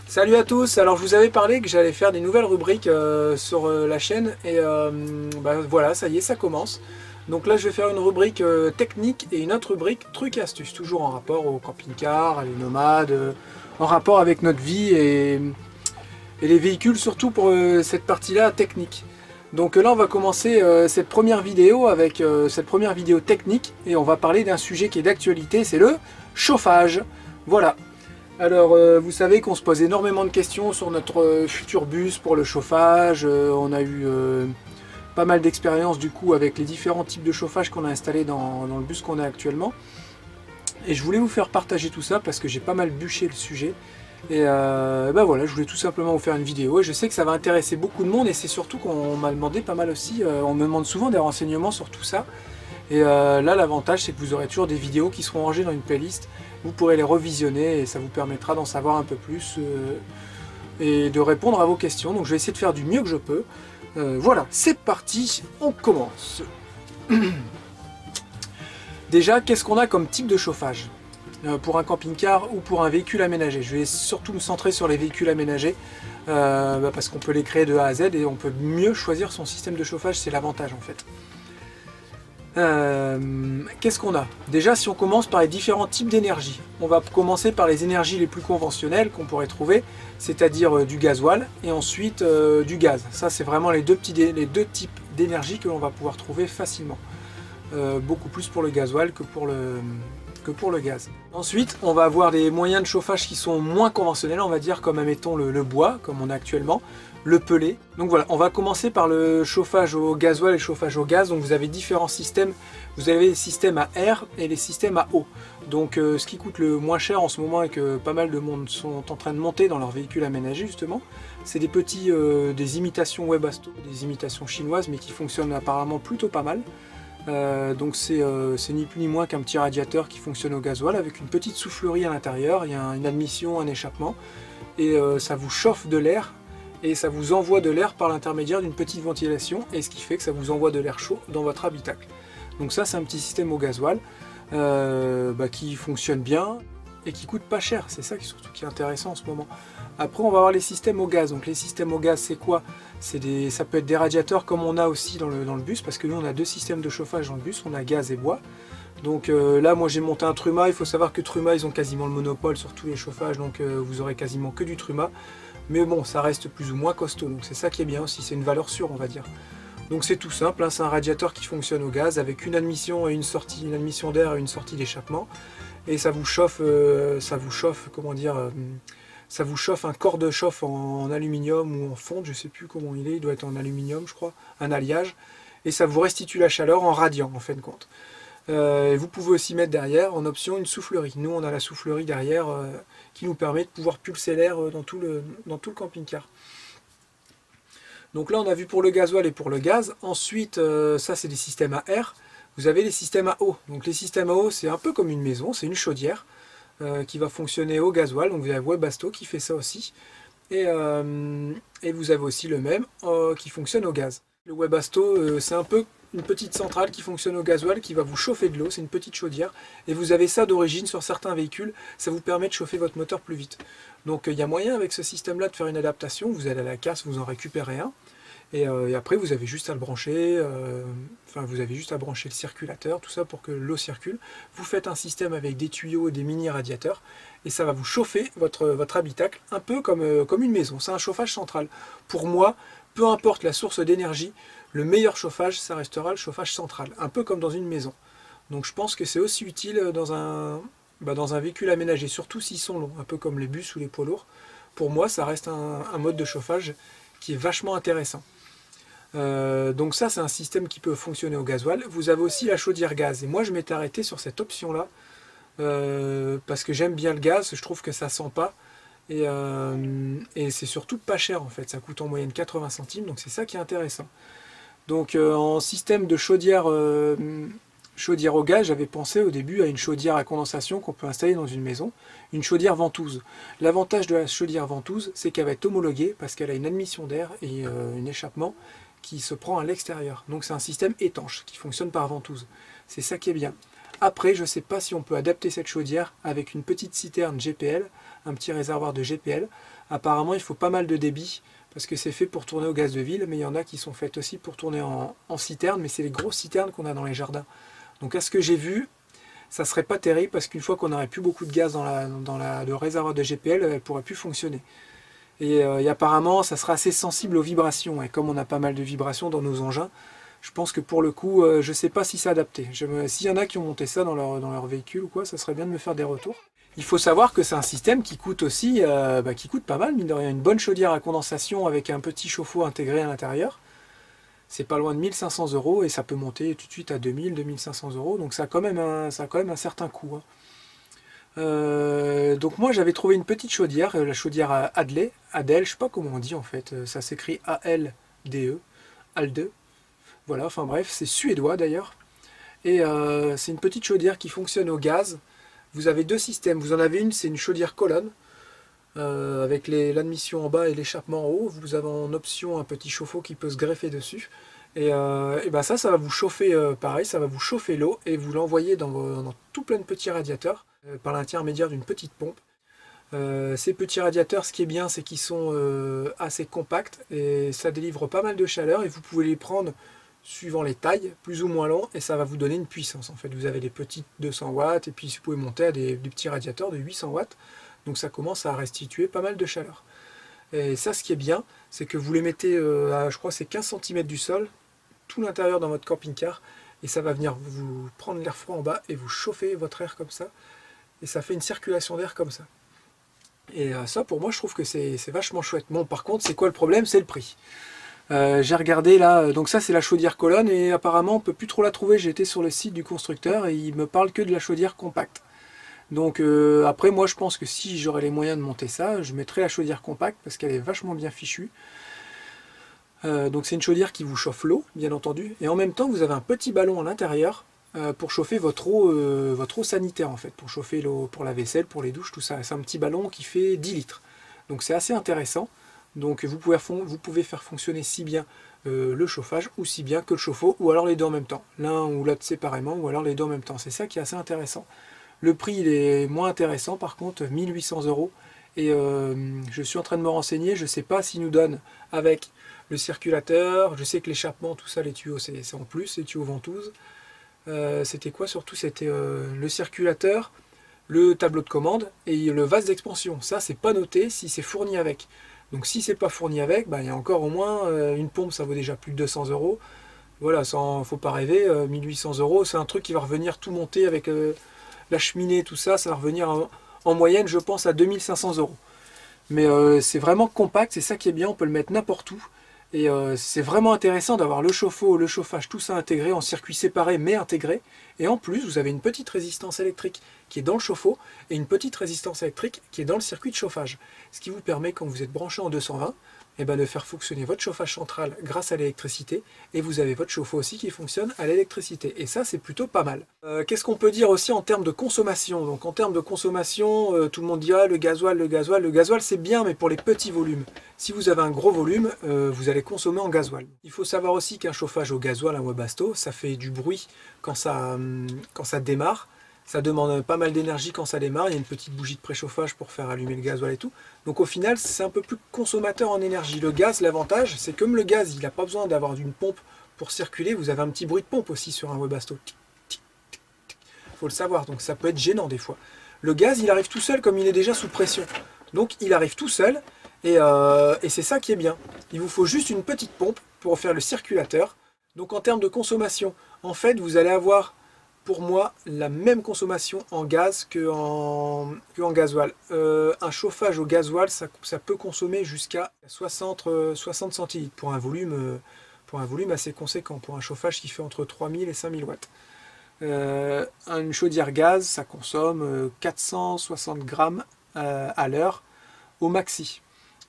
Salut à tous, alors je vous avais parlé que j'allais faire des nouvelles rubriques sur la chaîne et voilà, ça y est, ça commence. Donc là je vais faire une rubrique technique et une autre rubrique trucs et astuces, toujours en rapport au camping-car, les nomades, en rapport avec notre vie et les véhicules, surtout pour cette partie-là technique. Donc là on va commencer cette première vidéo avec cette première vidéo technique et on va parler d'un sujet qui est d'actualité, c'est le chauffage. Voilà. Alors, vous savez qu'on se pose énormément de questions sur notre futur bus pour le chauffage. On a eu pas mal d'expériences du coup avec les différents types de chauffage qu'on a installés dans le bus qu'on a actuellement. Et je voulais vous faire partager tout ça parce que j'ai pas mal bûché le sujet. Et voilà, je voulais tout simplement vous faire une vidéo. Et je sais que ça va intéresser beaucoup de monde et c'est surtout qu'on m'a demandé pas mal aussi. On me demande souvent des renseignements sur tout ça. Et là, l'avantage, c'est que vous aurez toujours des vidéos qui seront rangées dans une playlist. Vous pourrez les revisionner et ça vous permettra d'en savoir un peu plus et de répondre à vos questions. Donc je vais essayer de faire du mieux que je peux. Voilà, c'est parti, on commence. Déjà, qu'est-ce qu'on a comme type de chauffage pour un camping-car ou pour un véhicule aménagé? Je vais surtout me centrer sur les véhicules aménagés parce qu'on peut les créer de A à Z et on peut mieux choisir son système de chauffage, c'est l'avantage en fait. Qu'est-ce qu'on a? Déjà, si on commence par les différents types d'énergie, on va commencer par les énergies les plus conventionnelles qu'on pourrait trouver, c'est-à-dire du gasoil et ensuite du gaz. Ça, c'est vraiment les deux types d'énergie que l'on va pouvoir trouver facilement. Beaucoup plus pour le gasoil que pour le gaz. Ensuite, on va avoir des moyens de chauffage qui sont moins conventionnels, on va dire, comme admettons le bois, comme on a actuellement, le pellet. Donc voilà, on va commencer par le chauffage au gasoil et le chauffage au gaz. Donc vous avez différents systèmes. Vous avez les systèmes à air et les systèmes à eau. Donc ce qui coûte le moins cher en ce moment et que pas mal de monde sont en train de monter dans leur véhicule aménagé justement, c'est des imitations Webasto, des imitations chinoises, mais qui fonctionnent apparemment plutôt pas mal. Donc c'est ni plus ni moins qu'un petit radiateur qui fonctionne au gasoil avec une petite soufflerie à l'intérieur, il y a une admission, un échappement, et ça vous chauffe de l'air et ça vous envoie de l'air par l'intermédiaire d'une petite ventilation, et ce qui fait que ça vous envoie de l'air chaud dans votre habitacle. Donc ça, c'est un petit système au gasoil qui fonctionne bien et qui coûte pas cher, c'est ça qui surtout qui est intéressant en ce moment. Après, on va avoir les systèmes au gaz. Donc les systèmes au gaz, c'est quoi? Ça peut être des radiateurs comme on a aussi dans le bus, parce que nous on a deux systèmes de chauffage dans le bus, on a gaz et bois. Donc là, moi j'ai monté un Truma. Il faut savoir que Truma, ils ont quasiment le monopole sur tous les chauffages, donc vous aurez quasiment que du Truma. Mais bon, ça reste plus ou moins costaud, donc c'est ça qui est bien aussi, c'est une valeur sûre, on va dire. Donc c'est tout simple, hein, c'est un radiateur qui fonctionne au gaz avec une admission et une sortie, une admission d'air et une sortie d'échappement. Et ça vous chauffe, comment dire, ça vous chauffe un corps de chauffe en aluminium ou en fonte, je sais plus comment il doit être en aluminium je crois, un alliage. Et ça vous restitue la chaleur en radiant en fin de compte. Et vous pouvez aussi mettre derrière en option une soufflerie. Nous on a la soufflerie derrière qui nous permet de pouvoir pulser l'air dans tout le camping-car. Donc là on a vu pour le gasoil et pour le gaz. Ensuite ça c'est des systèmes à air. Vous avez les systèmes à eau. Donc les systèmes à eau c'est un peu comme une maison, c'est une chaudière qui va fonctionner au gasoil. Donc vous avez Webasto qui fait ça aussi. Et vous avez aussi le même qui fonctionne au gaz. Le Webasto c'est un peu une petite centrale qui fonctionne au gasoil qui va vous chauffer de l'eau, c'est une petite chaudière, et vous avez ça d'origine sur certains véhicules, ça vous permet de chauffer votre moteur plus vite. Donc il y a moyen avec ce système-là de faire une adaptation, vous allez à la casse, vous en récupérez un, et après vous avez juste à le brancher, vous avez juste à brancher le circulateur, tout ça pour que l'eau circule. Vous faites un système avec des tuyaux et des mini radiateurs, et ça va vous chauffer votre habitacle, un peu comme une maison, c'est un chauffage central. Pour moi, peu importe la source d'énergie, le meilleur chauffage, ça restera le chauffage central, un peu comme dans une maison. Donc je pense que c'est aussi utile dans un véhicule aménagé, surtout s'ils sont longs, un peu comme les bus ou les poids lourds. Pour moi, ça reste un mode de chauffage qui est vachement intéressant. Donc ça, c'est un système qui peut fonctionner au gasoil. Vous avez aussi la chaudière gaz. Et moi, je m'étais arrêté sur cette option-là, parce que j'aime bien le gaz, je trouve que ça sent pas. Et c'est surtout pas cher en fait, ça coûte en moyenne 80 centimes, donc c'est ça qui est intéressant. Donc en système de chaudière au gaz, j'avais pensé au début à une chaudière à condensation qu'on peut installer dans une maison, une chaudière ventouse. L'avantage de la chaudière ventouse, c'est qu'elle va être homologuée parce qu'elle a une admission d'air et un échappement qui se prend à l'extérieur. Donc c'est un système étanche qui fonctionne par ventouse. C'est ça qui est bien. Après, je ne sais pas si on peut adapter cette chaudière avec une petite citerne GPL, un petit réservoir de GPL. Apparemment, il faut pas mal de débit, parce que c'est fait pour tourner au gaz de ville, mais il y en a qui sont faites aussi pour tourner en citerne, mais c'est les grosses citernes qu'on a dans les jardins. Donc à ce que j'ai vu, ça serait pas terrible, parce qu'une fois qu'on n'aurait plus beaucoup de gaz dans le réservoir de GPL, elle pourrait plus fonctionner. Et apparemment, ça sera assez sensible aux vibrations, et comme on a pas mal de vibrations dans nos engins, je pense que pour le coup, je ne sais pas si c'est adapté. S'il y en a qui ont monté ça dans leur véhicule ou quoi, ça serait bien de me faire des retours. Il faut savoir que c'est un système qui coûte aussi, qui coûte pas mal, mine de rien. Une bonne chaudière à condensation avec un petit chauffe-eau intégré à l'intérieur, c'est pas loin de 1500 € et ça peut monter tout de suite à 2000, 2500 €. Donc ça a quand même un certain coût, hein. Donc moi j'avais trouvé une petite chaudière, la chaudière Adel, je sais pas comment on dit en fait, ça s'écrit A-L-D-E, Alde. Voilà, enfin bref, c'est suédois d'ailleurs. Et c'est une petite chaudière qui fonctionne au gaz. Vous avez deux systèmes. Vous en avez une, c'est une chaudière colonne, avec l'admission en bas et l'échappement en haut. Vous avez en option un petit chauffe-eau qui peut se greffer dessus. Et ben ça va vous chauffer, pareil, ça va vous chauffer l'eau et vous l'envoyer dans tout plein de petits radiateurs, par l'intermédiaire d'une petite pompe. Ces petits radiateurs, ce qui est bien, c'est qu'ils sont assez compacts et ça délivre pas mal de chaleur et vous pouvez les prendre suivant les tailles, plus ou moins longs, et ça va vous donner une puissance. En fait, vous avez des petites 200 watts, et puis vous pouvez monter à des petits radiateurs de 800 watts, donc ça commence à restituer pas mal de chaleur. Et ça, ce qui est bien, c'est que vous les mettez à, je crois, c'est 15 cm du sol, tout l'intérieur dans votre camping-car, et ça va venir vous prendre l'air froid en bas, et vous chauffer votre air comme ça, et ça fait une circulation d'air comme ça. Et ça, pour moi, je trouve que c'est vachement chouette. Bon, par contre, c'est quoi le problème? C'est le prix. J'ai regardé là, donc ça c'est la chaudière colonne et apparemment on peut plus trop la trouver. J'ai été sur le site du constructeur et il me parle que de la chaudière compacte. Donc après moi je pense que si j'aurais les moyens de monter ça, je mettrais la chaudière compacte parce qu'elle est vachement bien fichue. Donc c'est une chaudière qui vous chauffe l'eau bien entendu et en même temps vous avez un petit ballon à l'intérieur pour chauffer votre eau sanitaire en fait, pour chauffer l'eau pour la vaisselle, pour les douches, tout ça. C'est un petit ballon qui fait 10 litres. Donc c'est assez intéressant. Donc vous pouvez faire fonctionner si bien le chauffage ou si bien que le chauffe-eau, ou alors les deux en même temps. L'un ou l'autre séparément, ou alors les deux en même temps. C'est ça qui est assez intéressant. Le prix il est moins intéressant par contre, 1800 €. Et je suis en train de me renseigner, je ne sais pas s'ils nous donnent avec le circulateur. Je sais que l'échappement, tout ça, les tuyaux, c'est en plus, les tuyaux ventouses. C'était quoi surtout? C'était le circulateur, le tableau de commande et le vase d'expansion. Ça, c'est pas noté si c'est fourni avec. Donc si c'est pas fourni avec, il y a encore au moins une pompe, ça vaut déjà plus de 200 €. Voilà, faut pas rêver, 1800 €, c'est un truc qui va revenir tout monter avec la cheminée, tout ça, ça va revenir en moyenne, je pense, à 2500 €. Mais c'est vraiment compact, c'est ça qui est bien, on peut le mettre n'importe où. Et c'est vraiment intéressant d'avoir le chauffe-eau, le chauffage, tout ça intégré en circuit séparé mais intégré. Et en plus, vous avez une petite résistance électrique qui est dans le chauffe-eau et une petite résistance électrique qui est dans le circuit de chauffage. Ce qui vous permet, quand vous êtes branché en 220, de faire fonctionner votre chauffage central grâce à l'électricité. Et vous avez votre chauffe-eau aussi qui fonctionne à l'électricité. Et ça, c'est plutôt pas mal. Qu'est-ce qu'on peut dire aussi en termes de consommation? Donc en termes de consommation, tout le monde dit ah, le gasoil. Le gasoil c'est bien, mais pour les petits volumes. Si vous avez un gros volume, vous allez consommer en gasoil. Il faut savoir aussi qu'un chauffage au gasoil, un Webasto, ça fait du bruit quand ça démarre. Ça demande pas mal d'énergie quand ça démarre. Il y a une petite bougie de préchauffage pour faire allumer le gasoil et tout. Donc au final, c'est un peu plus consommateur en énergie. Le gaz, l'avantage, c'est comme le gaz, il n'a pas besoin d'avoir une pompe pour circuler. Vous avez un petit bruit de pompe aussi sur un Webasto. Il faut le savoir, donc ça peut être gênant des fois. Le gaz, il arrive tout seul comme il est déjà sous pression. Donc il arrive tout seul et c'est ça qui est bien. Il vous faut juste une petite pompe pour faire le circulateur. Donc en termes de consommation, en fait, vous allez avoir pour moi la même consommation en gaz que en gasoil. Un chauffage au gasoil, ça peut consommer jusqu'à 60 centilitres pour un volume assez conséquent, pour un chauffage qui fait entre 3000 et 5000 watts. Une chaudière gaz, ça consomme 460 grammes à l'heure au maxi.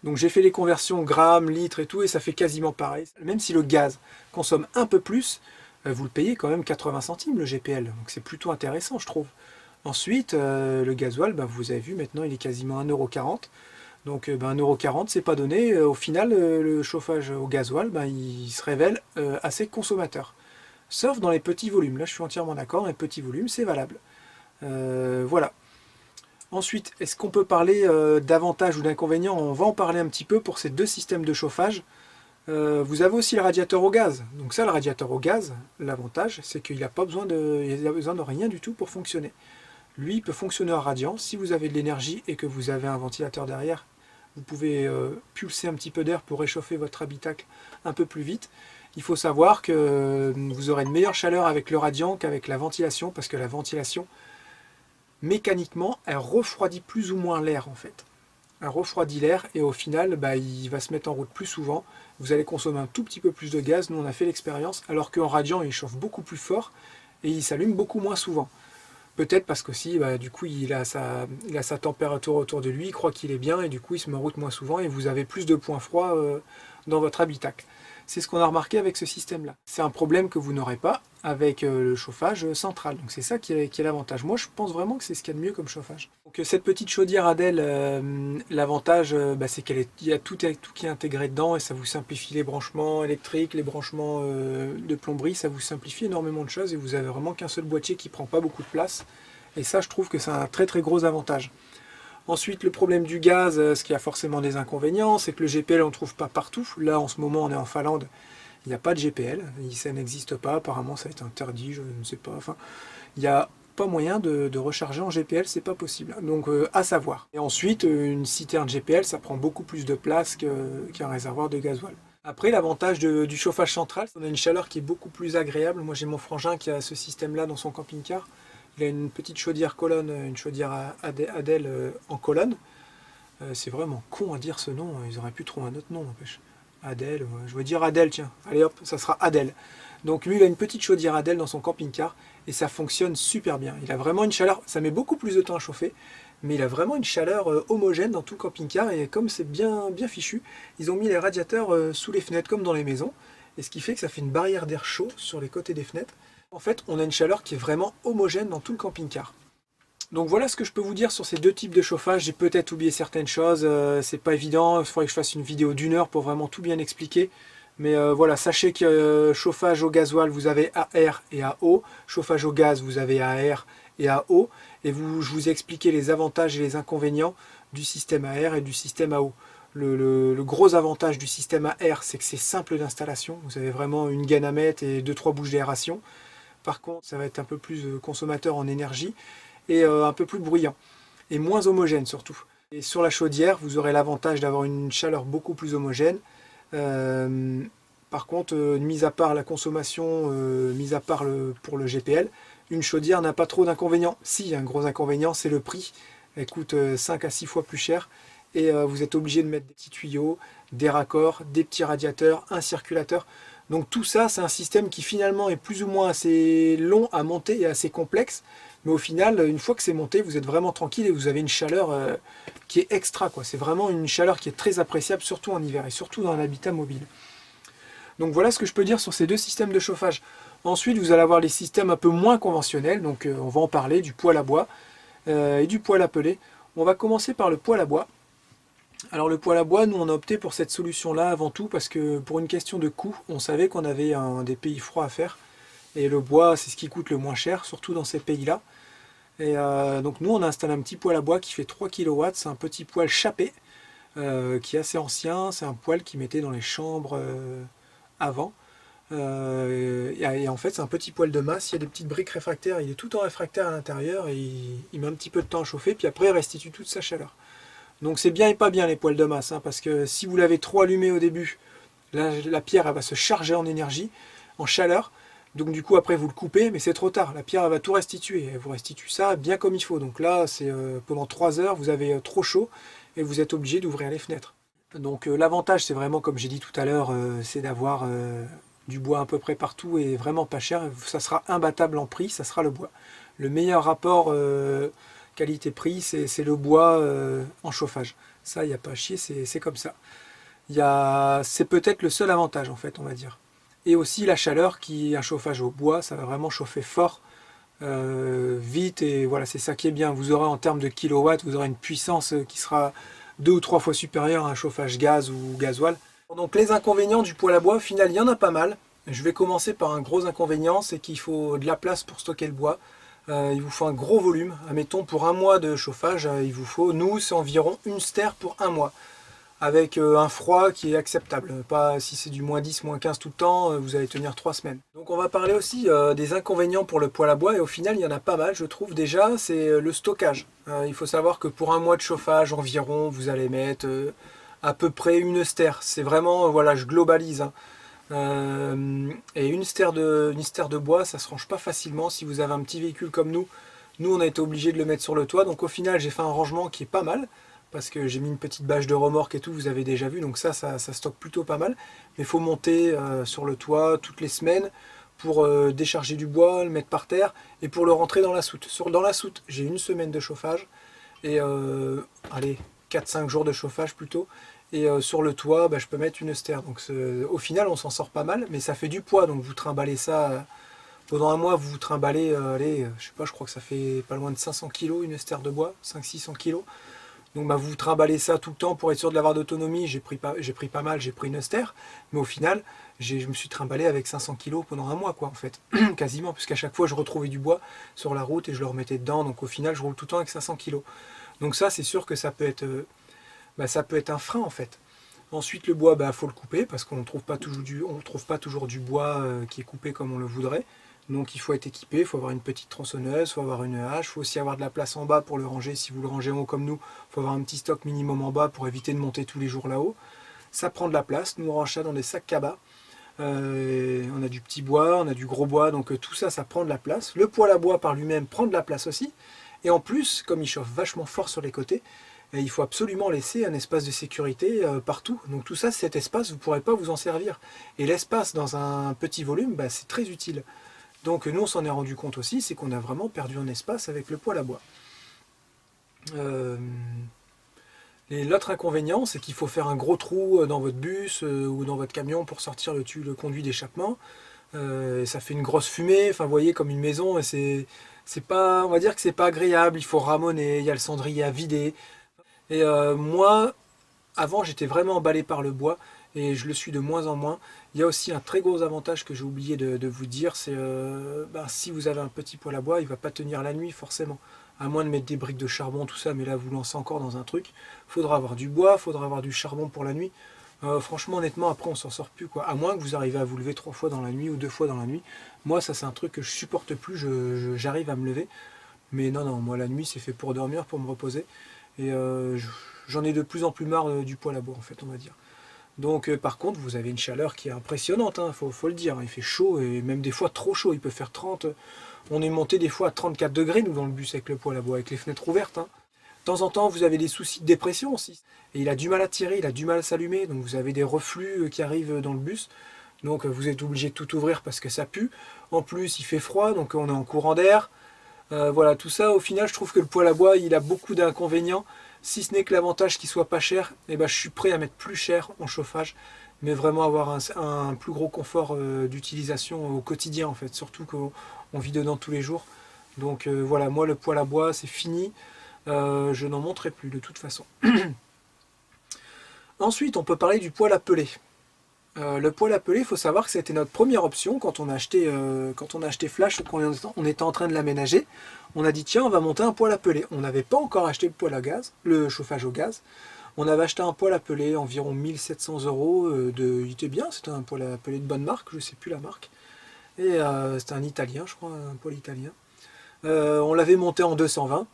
Donc j'ai fait les conversions grammes, litres et tout, et ça fait quasiment pareil. Même si le gaz consomme un peu plus, vous le payez quand même 80 centimes le GPL, donc c'est plutôt intéressant je trouve. Ensuite, le gasoil, vous avez vu maintenant il est quasiment 1,40 €, donc 1,40 € c'est pas donné. Au final, le chauffage au gasoil, il se révèle assez consommateur. sauf dans les petits volumes. Là je suis entièrement d'accord, dans les petits volumes c'est valable. Voilà. Ensuite, est-ce qu'on peut parler d'avantages ou d'inconvénients? On va en parler un petit peu pour ces deux systèmes de chauffage. Vous avez aussi le radiateur au gaz. Donc ça, le radiateur au gaz, l'avantage, c'est qu'il n'a pas besoin de rien du tout pour fonctionner. Lui, il peut fonctionner en radiant. Si vous avez de l'énergie et que vous avez un ventilateur derrière, vous pouvez pulser un petit peu d'air pour réchauffer votre habitacle un peu plus vite. Il faut savoir que vous aurez une meilleure chaleur avec le radiant qu'avec la ventilation, parce que la ventilation, mécaniquement, elle refroidit plus ou moins l'air en fait. Elle refroidit l'air et au final, il va se mettre en route plus souvent. Vous allez consommer un tout petit peu plus de gaz, nous on a fait l'expérience, alors qu'en radiant il chauffe beaucoup plus fort et il s'allume beaucoup moins souvent. Peut-être parce qu'aussi, du coup, il a sa température autour de lui, il croit qu'il est bien et du coup il se met en route moins souvent et vous avez plus de points froids dans votre habitacle. C'est ce qu'on a remarqué avec ce système-là. C'est un problème que vous n'aurez pas avec le chauffage central. Donc c'est ça qui est l'avantage. Moi, je pense vraiment que c'est ce qu'il y a de mieux comme chauffage. Donc cette petite chaudière Adel, l'avantage, c'est qu'il y a tout qui est intégré dedans et ça vous simplifie les branchements électriques, les branchements de plomberie. Ça vous simplifie énormément de choses et vous avez vraiment qu'un seul boîtier qui prend pas beaucoup de place. Et ça, je trouve que c'est un très très gros avantage. Ensuite, le problème du gaz, ce qui a forcément des inconvénients, c'est que le GPL, on ne trouve pas partout. Là, en ce moment, on est en Finlande, il n'y a pas de GPL. Ça n'existe pas. Apparemment, ça a été interdit, je ne sais pas. Enfin, il n'y a pas moyen de recharger en GPL, c'est pas possible. Donc, à savoir. Et ensuite, une citerne GPL, ça prend beaucoup plus de place qu'un réservoir de gasoil. Après, l'avantage du chauffage central, on a une chaleur qui est beaucoup plus agréable. Moi, j'ai mon frangin qui a ce système-là dans son camping-car. Il a une petite chaudière colonne, une chaudière Adel en colonne. C'est vraiment con à dire ce nom, ils auraient pu trouver un autre nom, n'empêche. Adel, je vais dire Adel, tiens, allez hop, ça sera Adel. Donc lui, il a une petite chaudière Adel dans son camping-car et ça fonctionne super bien. Il a vraiment une chaleur, ça met beaucoup plus de temps à chauffer, mais il a vraiment une chaleur homogène dans tout le camping-car et comme c'est bien fichu, ils ont mis les radiateurs sous les fenêtres comme dans les maisons, et ce qui fait que ça fait une barrière d'air chaud sur les côtés des fenêtres. En fait, on a une chaleur qui est vraiment homogène dans tout le camping-car. Donc voilà ce que je peux vous dire sur ces deux types de chauffage. J'ai peut-être oublié certaines choses, c'est pas évident, il faudrait que je fasse une vidéo d'1 heure pour vraiment tout bien expliquer. Mais voilà, sachez que chauffage au gasoil, vous avez à air et à eau. Chauffage au gaz, vous avez à air et à eau. Et je vous ai expliqué les avantages et les inconvénients du système à air et du système à eau. Le gros avantage du système à air, c'est que c'est simple d'installation. Vous avez vraiment une gaine à mettre et 2-3 bouches d'aération. Par contre, ça va être un peu plus consommateur en énergie et un peu plus bruyant. Et moins homogène surtout. Et sur la chaudière, vous aurez l'avantage d'avoir une chaleur beaucoup plus homogène. Par contre, mis à part la consommation, mis à part pour le GPL, une chaudière n'a pas trop d'inconvénients. Si, il y a un gros inconvénient, c'est le prix. Elle coûte 5 à 6 fois plus cher. Et vous êtes obligé de mettre des petits tuyaux, des raccords, des petits radiateurs, un circulateur. Donc tout ça, c'est un système qui finalement est plus ou moins assez long à monter et assez complexe. Mais au final, une fois que c'est monté, vous êtes vraiment tranquille et vous avez une chaleur qui est extra, quoi. C'est vraiment une chaleur qui est très appréciable, surtout en hiver et surtout dans un habitat mobile. Donc voilà ce que je peux dire sur ces deux systèmes de chauffage. Ensuite, vous allez avoir les systèmes un peu moins conventionnels. Donc on va en parler, du poêle à bois et du poêle à peler. On va commencer par le poêle à bois. Alors le poêle à bois, nous on a opté pour cette solution-là avant tout parce que pour une question de coût, on savait qu'on avait des pays froids à faire. Et le bois, c'est ce qui coûte le moins cher, surtout dans ces pays-là. Et donc nous on a installé un petit poêle à bois qui fait 3 kW, c'est un petit poêle chapé, qui est assez ancien, c'est un poêle qui mettait dans les chambres avant. Et en fait c'est un petit poêle de masse, il y a des petites briques réfractaires, il est tout en réfractaire à l'intérieur et il met un petit peu de temps à chauffer, puis après il restitue toute sa chaleur. Donc c'est bien et pas bien les poêles de masse, hein, parce que si vous l'avez trop allumé au début, la pierre elle va se charger en énergie, en chaleur, donc du coup après vous le coupez, mais c'est trop tard, la pierre elle va tout restituer, elle vous restitue ça bien comme il faut. Donc là c'est pendant 3 heures, vous avez trop chaud et vous êtes obligé d'ouvrir les fenêtres. Donc l'avantage c'est vraiment comme j'ai dit tout à l'heure, c'est d'avoir du bois à peu près partout et vraiment pas cher, ça sera imbattable en prix, ça sera le bois. Le meilleur rapport qualité-prix, c'est le bois en chauffage. Ça, il n'y a pas à chier, c'est comme ça. C'est peut-être le seul avantage, en fait, on va dire. Et aussi la chaleur, un chauffage au bois, ça va vraiment chauffer fort, vite, et voilà, c'est ça qui est bien. Vous aurez en termes de kilowatts, vous aurez une puissance qui sera 2 ou 3 fois supérieure à un chauffage gaz ou gasoil. Donc les inconvénients du poêle à bois, au final, il y en a pas mal. Je vais commencer par un gros inconvénient, c'est qu'il faut de la place pour stocker le bois. Il vous faut un gros volume. Admettons pour un mois de chauffage, il vous faut, nous c'est environ une stère pour un mois. Avec un froid qui est acceptable. Pas si c'est du -10, -15 tout le temps, vous allez tenir 3 semaines. Donc on va parler aussi des inconvénients pour le poêle à bois, et au final il y en a pas mal je trouve. Déjà c'est le stockage. Il faut savoir que pour un mois de chauffage environ, vous allez mettre à peu près une stère. C'est vraiment, voilà, je globalise, hein. Et une stère de bois, ça se range pas facilement si vous avez un petit véhicule comme nous. Nous on a été obligé de le mettre sur le toit, donc au final j'ai fait un rangement qui est pas mal, parce que j'ai mis une petite bâche de remorque et tout, vous avez déjà vu, donc ça stocke plutôt pas mal. Mais il faut monter sur le toit toutes les semaines pour décharger du bois, le mettre par terre, et pour le rentrer dans la soute. Dans la soute, j'ai une semaine de chauffage, et allez, 4-5 jours de chauffage plutôt. Et sur le toit, je peux mettre une stère. Donc au final, on s'en sort pas mal, mais ça fait du poids. Donc vous trimballez ça, pendant un mois, vous trimballez, allez, je sais pas, je crois que ça fait pas loin de 500 kg une stère de bois, 500-600 kg. Donc vous trimballez ça tout le temps pour être sûr de l'avoir d'autonomie. J'ai pris pas mal, j'ai pris une stère, mais au final, je me suis trimballé avec 500 kg pendant un mois, quoi, en fait, quasiment, puisqu'à chaque fois, je retrouvais du bois sur la route et je le remettais dedans. Donc au final, je roule tout le temps avec 500 kg. Donc ça, c'est sûr que ça peut être un frein, en fait. Ensuite, le bois, faut le couper, parce qu'on ne trouve pas toujours du bois qui est coupé comme on le voudrait. Donc il faut être équipé, il faut avoir une petite tronçonneuse, il faut avoir une hache, il faut aussi avoir de la place en bas pour le ranger. Si vous le rangez en haut comme nous, il faut avoir un petit stock minimum en bas pour éviter de monter tous les jours là-haut. Ça prend de la place, nous on range ça dans des sacs cabas. On a du petit bois, on a du gros bois, donc tout ça, ça prend de la place. Le poêle à bois par lui-même prend de la place aussi. Et en plus, comme il chauffe vachement fort sur les côtés, il faut absolument laisser un espace de sécurité partout. Donc tout ça, cet espace, vous ne pourrez pas vous en servir. Et l'espace dans un petit volume, c'est très utile. Donc nous on s'en est rendu compte aussi, c'est qu'on a vraiment perdu en espace avec le poêle à bois. L'autre inconvénient, c'est qu'il faut faire un gros trou dans votre bus ou dans votre camion pour sortir le conduit d'échappement. Ça fait une grosse fumée, enfin vous voyez, comme une maison, et c'est pas, on va dire que c'est pas agréable, il faut ramoner, il y a le cendrier à vider. Et moi, avant j'étais vraiment emballé par le bois, et je le suis de moins en moins. Il y a aussi un très gros avantage que j'ai oublié de vous dire, c'est si vous avez un petit poêle à bois, il ne va pas tenir la nuit forcément. À moins de mettre des briques de charbon, tout ça, mais là vous lancez encore dans un truc. Il faudra avoir du bois, il faudra avoir du charbon pour la nuit. Franchement, honnêtement, après on s'en sort plus, quoi. À moins que vous arrivez à vous lever 3 fois dans la nuit ou 2 fois dans la nuit. Moi, ça c'est un truc que je supporte plus, j'arrive à me lever. Mais non, moi la nuit c'est fait pour dormir, pour me reposer. Et j'en ai de plus en plus marre du poêle à bois, en fait, on va dire. Donc par contre, vous avez une chaleur qui est impressionnante, hein, faut le dire. Il fait chaud, et même des fois trop chaud. Il peut faire 30. On est monté des fois à 34 degrés, nous, dans le bus avec le poêle à bois, avec les fenêtres ouvertes, hein. De temps en temps, vous avez des soucis de dépression aussi. Et il a du mal à tirer, il a du mal à s'allumer. Donc vous avez des reflux qui arrivent dans le bus. Donc vous êtes obligé de tout ouvrir parce que ça pue. En plus, il fait froid, donc on est en courant d'air. Voilà, tout ça, au final, je trouve que le poêle à bois, il a beaucoup d'inconvénients. Si ce n'est que l'avantage qu'il soit pas cher, je suis prêt à mettre plus cher en chauffage, mais vraiment avoir un plus gros confort d'utilisation au quotidien, en fait, surtout qu'on vit dedans tous les jours. Donc voilà, moi le poêle à bois, c'est fini. Je n'en monterai plus de toute façon. Ensuite, on peut parler du poêle à peler. Le poêle à peler, il faut savoir que c'était notre première option quand on a acheté Flash, quand on était en train de l'aménager. On a dit tiens, on va monter un poêle à peler. On n'avait pas encore acheté le poêle à gaz, le chauffage au gaz. On avait acheté un poêle à peler, environ 1700 €. Il était bien, c'était un poêle à peler de bonne marque, je ne sais plus la marque. Et c'était un italien, je crois, un poêle italien. On l'avait monté en 220.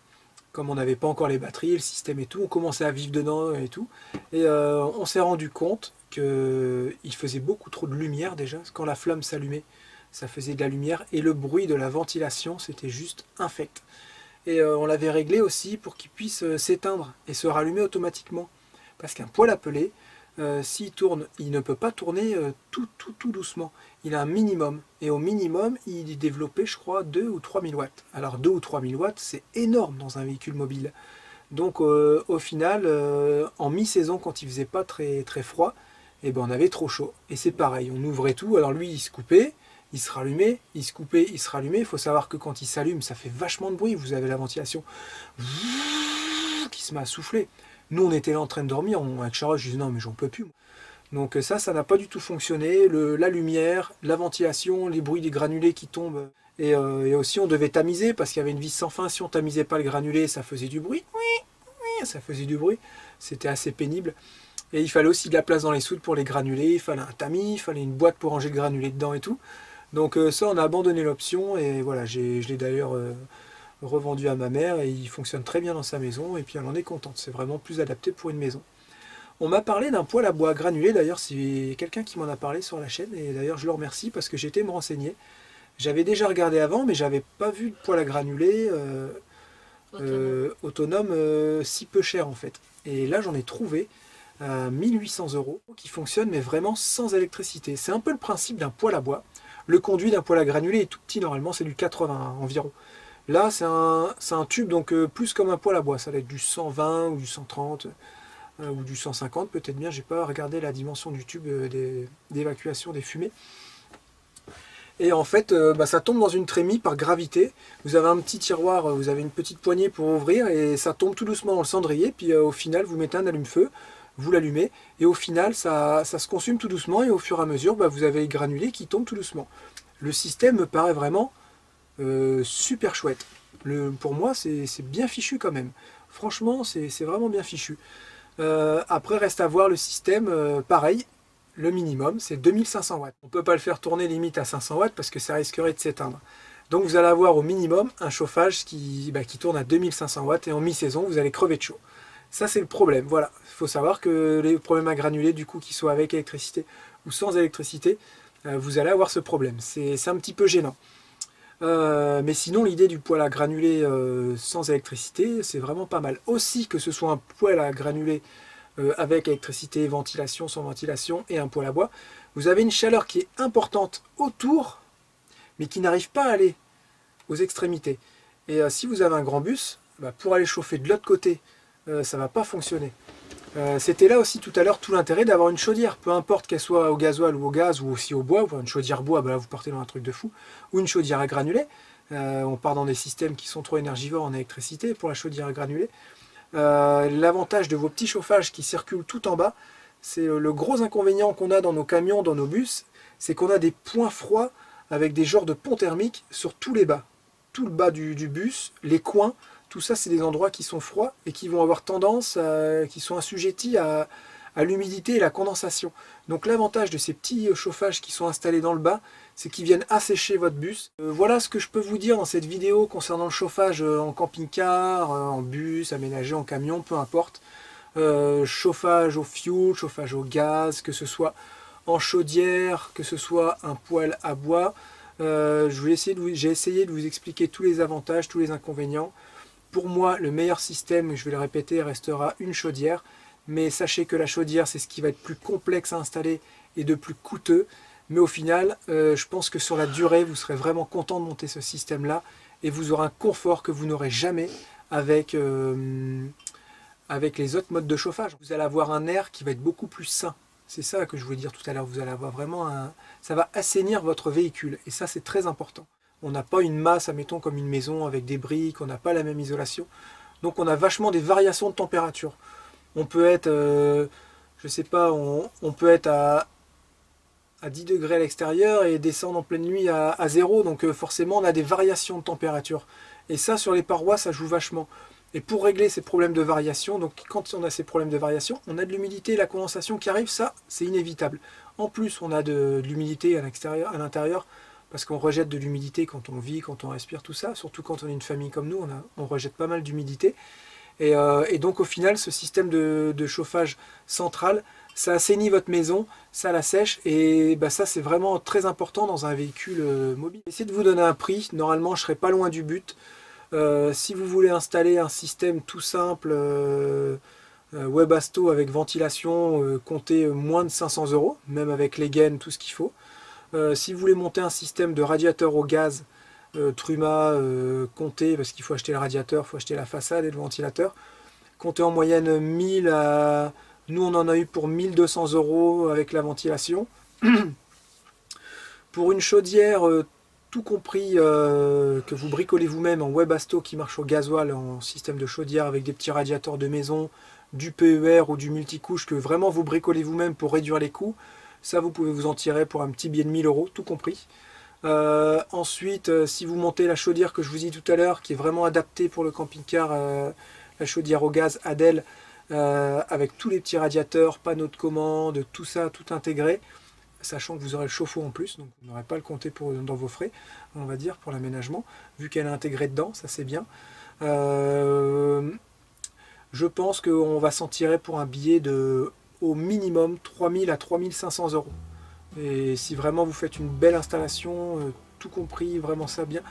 Comme on n'avait pas encore les batteries, le système et tout, on commençait à vivre dedans et tout. Et on s'est rendu compte qu'il faisait beaucoup trop de lumière déjà. Quand la flamme s'allumait, ça faisait de la lumière. Et le bruit de la ventilation, c'était juste infect. Et on l'avait réglé aussi pour qu'il puisse s'éteindre et se rallumer automatiquement. Parce qu'un poêle à peler, s'il tourne, il ne peut pas tourner tout doucement. Il a un minimum. Et au minimum, il est développé, je crois, 2 ou 3 000 watts. Alors 2 ou 3 000 watts, c'est énorme dans un véhicule mobile. Donc au final, en mi-saison, quand il faisait pas très, très froid, on avait trop chaud. Et c'est pareil, on ouvrait tout. Alors lui, il se coupait, il se rallumait, il se coupait, il se rallumait. Il faut savoir que quand il s'allume, ça fait vachement de bruit. Vous avez la ventilation qui se met à souffler. Nous, on était là en train de dormir. Avec Charles, je disais non, mais j'en peux plus. Donc ça n'a pas du tout fonctionné. La lumière, la ventilation, les bruits des granulés qui tombent. Et aussi on devait tamiser parce qu'il y avait une vis sans fin. Si on tamisait pas le granulé, ça faisait du bruit. Oui, oui, ça faisait du bruit. C'était assez pénible. Et il fallait aussi de la place dans les soudes pour les granulés. Il fallait un tamis, il fallait une boîte pour ranger le granulé dedans et tout. Donc ça on a abandonné l'option. Et voilà, je l'ai d'ailleurs revendu à ma mère. Et il fonctionne très bien dans sa maison. Et puis elle en est contente. C'est vraiment plus adapté pour une maison. On m'a parlé d'un poêle à bois granulé, d'ailleurs c'est quelqu'un qui m'en a parlé sur la chaîne, et d'ailleurs je le remercie parce que j'ai été me renseigner. J'avais déjà regardé avant, mais j'avais pas vu de poêle à granulé autonome si peu cher en fait. Et là j'en ai trouvé à 1800 € qui fonctionne mais vraiment sans électricité. C'est un peu le principe d'un poêle à bois. Le conduit d'un poêle à granulé est tout petit, normalement c'est du 80 environ. Là c'est un tube donc plus comme un poêle à bois, ça va être du 120 ou du 130. Ou du 150 peut-être bien, j'ai pas regardé la dimension du tube d'évacuation des fumées. Et en fait, ça tombe dans une trémie par gravité. Vous avez un petit tiroir, vous avez une petite poignée pour ouvrir et ça tombe tout doucement dans le cendrier. Puis au final, vous mettez un allume-feu, vous l'allumez et au final, ça se consume tout doucement et au fur et à mesure, vous avez les granulés qui tombent tout doucement. Le système me paraît vraiment super chouette. Pour moi, c'est bien fichu quand même. Franchement, c'est vraiment bien fichu. Après reste à voir le système, pareil, le minimum c'est 2500 watts. On ne peut pas le faire tourner limite à 500 watts parce que ça risquerait de s'éteindre. Donc vous allez avoir au minimum un chauffage qui tourne à 2500 watts et en mi-saison vous allez crever de chaud. Ça c'est le problème, voilà. Il faut savoir que les problèmes à granulés, du coup, qu'ils soient avec électricité ou sans électricité, vous allez avoir ce problème. C'est un petit peu gênant. Mais sinon l'idée du poêle à granulés sans électricité c'est vraiment pas mal. Aussi que ce soit un poêle à granulés avec électricité, ventilation, sans ventilation et un poêle à bois, vous avez une chaleur qui est importante autour mais qui n'arrive pas à aller aux extrémités. Et si vous avez un grand bus, pour aller chauffer de l'autre côté ça va pas fonctionner. C'était là aussi tout à l'heure tout l'intérêt d'avoir une chaudière, peu importe qu'elle soit au gasoil ou au gaz ou aussi au bois, une chaudière bois, là vous partez dans un truc de fou, ou une chaudière à granulés. On part dans des systèmes qui sont trop énergivores en électricité pour la chaudière à granulés. L'avantage de vos petits chauffages qui circulent tout en bas, c'est le gros inconvénient qu'on a dans nos camions, dans nos bus, c'est qu'on a des points froids avec des genres de ponts thermiques sur tous les bas. Tout le bas du bus, les coins, tout ça c'est des endroits qui sont froids et qui vont avoir tendance, qui sont assujettis à l'humidité et la condensation. Donc l'avantage de ces petits chauffages qui sont installés dans le bas, c'est qu'ils viennent assécher votre bus. Voilà ce que je peux vous dire dans cette vidéo concernant le chauffage en camping-car, en bus, aménagé, en camion, peu importe. Chauffage au fioul, chauffage au gaz, que ce soit en chaudière, que ce soit un poêle à bois. J'ai essayé de vous expliquer tous les avantages, tous les inconvénients. Pour moi, le meilleur système, je vais le répéter, restera une chaudière. Mais sachez que la chaudière, c'est ce qui va être plus complexe à installer et de plus coûteux. Mais au final, je pense que sur la durée, vous serez vraiment content de monter ce système-là. Et vous aurez un confort que vous n'aurez jamais avec les autres modes de chauffage. Vous allez avoir un air qui va être beaucoup plus sain. C'est ça que je voulais dire tout à l'heure. Vous allez avoir vraiment ça va assainir votre véhicule. Et ça, c'est très important. On n'a pas une masse, admettons, comme une maison avec des briques. On n'a pas la même isolation. Donc on a vachement des variations de température. On peut être, je sais pas, on peut être à 10 degrés à l'extérieur et descendre en pleine nuit à 0. Donc forcément, on a des variations de température. Et ça, sur les parois, ça joue vachement. Et pour régler ces problèmes de variation, donc quand on a ces problèmes de variation, on a de l'humidité, la condensation qui arrive, ça, c'est inévitable. En plus, on a de l'humidité à l'intérieur, parce qu'on rejette de l'humidité quand on vit, quand on respire, tout ça. Surtout quand on est une famille comme nous, on rejette pas mal d'humidité. Et donc au final, ce système de chauffage central, ça assainit votre maison, ça la sèche, et ça c'est vraiment très important dans un véhicule mobile. Essayez de vous donner un prix, normalement je ne serai pas loin du but. Si vous voulez installer un système tout simple, Webasto avec ventilation, comptez moins de 500 €, même avec les gaines, tout ce qu'il faut. Si vous voulez monter un système de radiateur au gaz, Truma, comptez, parce qu'il faut acheter le radiateur, il faut acheter la façade et le ventilateur. Comptez en moyenne 1000 à... Nous on en a eu pour 1200 € avec la ventilation. Pour une chaudière, tout compris, que vous bricolez vous-même en Webasto qui marche au gasoil, en système de chaudière avec des petits radiateurs de maison, du PER ou du multicouche que vraiment vous bricolez vous-même pour réduire les coûts, ça vous pouvez vous en tirer pour un petit billet de 1000 €, tout compris. Ensuite, si vous montez la chaudière que je vous ai dit tout à l'heure, qui est vraiment adaptée pour le camping-car, la chaudière au gaz Adel, avec tous les petits radiateurs, panneaux de commande, tout ça, tout intégré, sachant que vous aurez le chauffe-eau en plus, donc vous n'aurez pas à le compter dans vos frais, on va dire, pour l'aménagement, vu qu'elle est intégrée dedans, ça c'est bien. Je pense qu'on va s'en tirer pour un billet de, au minimum, 3000 à 3500 €. Et si vraiment vous faites une belle installation, tout compris, vraiment ça bien,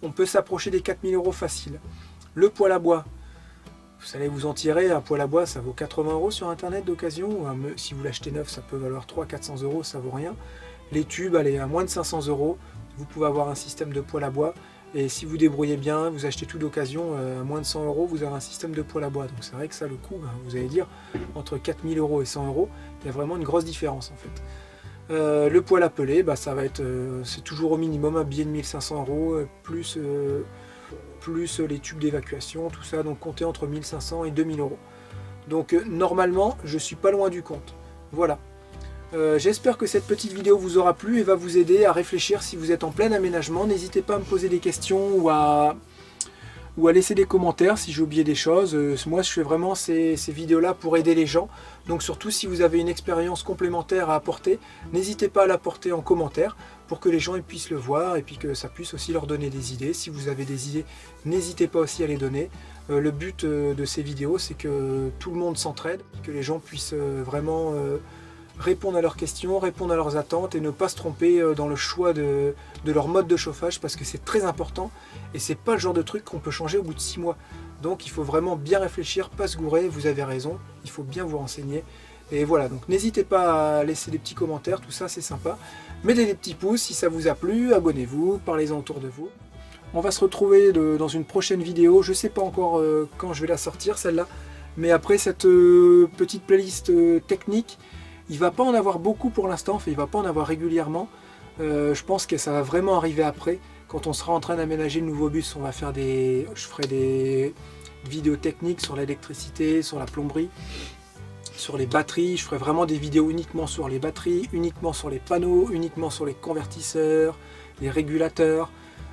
on peut s'approcher des 4000 € facile. Le poêle à bois, vous allez vous en tirer, un poêle à bois ça vaut 80 € sur internet d'occasion, si vous l'achetez neuf ça peut valoir 300-400 €, ça vaut rien. Les tubes, allez, à moins de 500 €, vous pouvez avoir un système de poêle à bois, et si vous débrouillez bien, vous achetez tout d'occasion, à moins de 100 €, vous avez un système de poêle à bois. Donc c'est vrai que ça, le coût, vous allez dire, entre 4000 € et 100 €, il y a vraiment une grosse différence en fait. Le poêle à peler, ça va être, c'est toujours au minimum un billet de 1500 €, plus les tubes d'évacuation, tout ça, donc comptez entre 1500 et 2000 €. Donc normalement, je suis pas loin du compte. Voilà. J'espère que cette petite vidéo vous aura plu et va vous aider à réfléchir si vous êtes en plein aménagement. N'hésitez pas à me poser des questions ou à laisser des commentaires si j'ai oublié des choses. Moi je fais vraiment ces vidéos-là pour aider les gens. Donc surtout si vous avez une expérience complémentaire à apporter, n'hésitez pas à l'apporter en commentaire pour que les gens puissent le voir et puis que ça puisse aussi leur donner des idées. Si vous avez des idées, n'hésitez pas aussi à les donner. Le but de ces vidéos, c'est que tout le monde s'entraide, que les gens puissent vraiment répondre à leurs questions, répondre à leurs attentes et ne pas se tromper dans le choix de leur mode de chauffage, parce que c'est très important et c'est pas le genre de truc qu'on peut changer au bout de 6 mois. Donc il faut vraiment bien réfléchir, pas se gourer, vous avez raison, il faut bien vous renseigner. Et voilà, donc n'hésitez pas à laisser des petits commentaires, tout ça c'est sympa. Mettez des petits pouces si ça vous a plu, abonnez-vous, parlez-en autour de vous. On va se retrouver dans une prochaine vidéo, je sais pas encore quand je vais la sortir celle-là, mais après cette petite playlist technique, il va pas en avoir beaucoup pour l'instant, enfin il va pas en avoir régulièrement. Je pense que ça va vraiment arriver après, quand on sera en train d'aménager le nouveau bus. On va faire je ferai des vidéos techniques sur l'électricité, sur la plomberie, sur les batteries. Je ferai vraiment des vidéos uniquement sur les batteries, uniquement sur les panneaux, uniquement sur les convertisseurs, les régulateurs.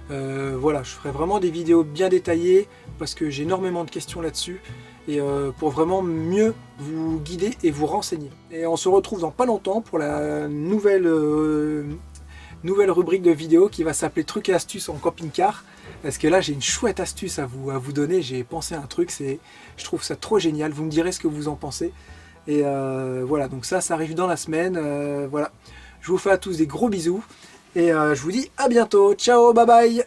Voilà, je ferai vraiment des vidéos bien détaillées parce que j'ai énormément de questions là-dessus. Et pour vraiment mieux vous guider et vous renseigner. Et on se retrouve dans pas longtemps pour la nouvelle rubrique de vidéo qui va s'appeler trucs et astuces en camping-car, parce que là j'ai une chouette astuce à vous donner. J'ai pensé à un truc, je trouve ça trop génial, vous me direz ce que vous en pensez. Et voilà, donc ça arrive dans la semaine. Voilà, je vous fais à tous des gros bisous et je vous dis à bientôt, ciao, bye bye.